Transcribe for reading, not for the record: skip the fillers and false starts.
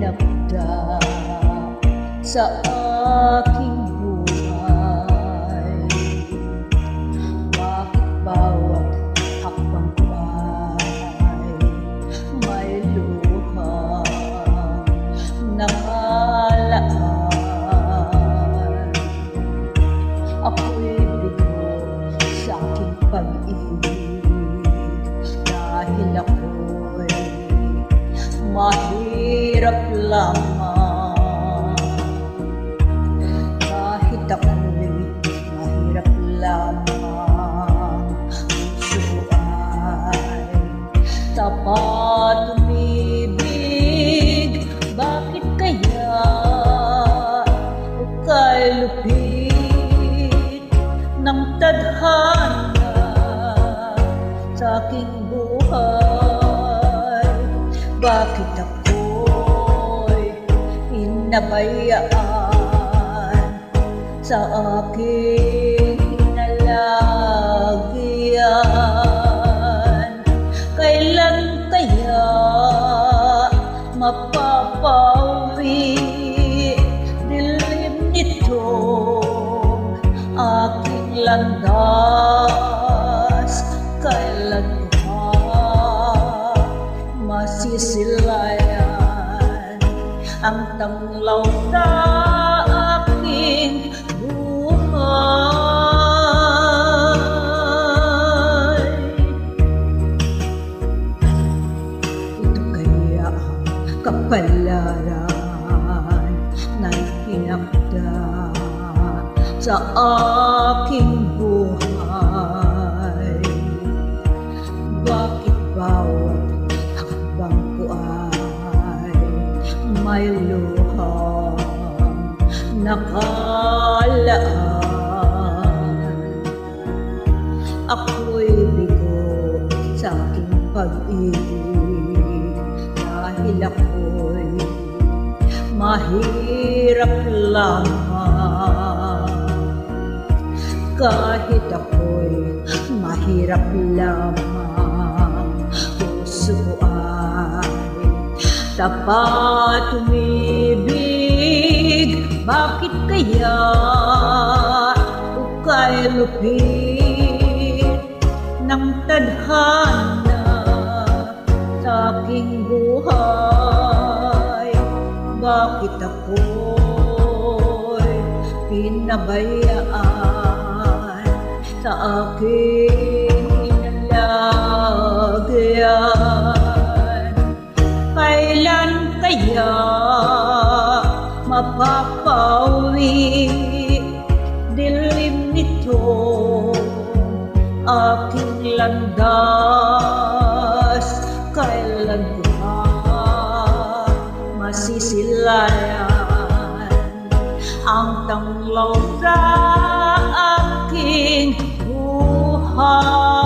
itinakda sa aking buhay. Bakit bawat hakbang ko ay may luhang nakalaan? Ako'y bigo sa aking pag-ibig dahil ako'y mahirap lamang. Kahit ako'y mahirap lamang, puso ay tapat umibig. Bakit kaya ukay lupit ng tadhana sa aking buhay? Bakit ako'y pinabayaan sa aking hinalagyan? Kailan kaya mapapawi dilim nitong aking landas? Kailan ko masisilayan ang tanglaw na aking buhay? Ito kaya ang kapalaran na itinakda sa aking buhay? Bakit bawat hakbang ko ay may luhang nakalaan? Ako'y bigo sa aking pag-ibig dahil ako'y mahirap lamang. Kahit ako'y mahirap lamang, puso ay tapat umibig. Bakit kaya ukay lupit ng tadhana sa aking buhay? Bakit ako'y pinabayaan sa aking hinalagyan? Kailan kaya mapapawi dilim nitong aking landas? Kailan ko masisilayan ang tanglaw sa aking buhay?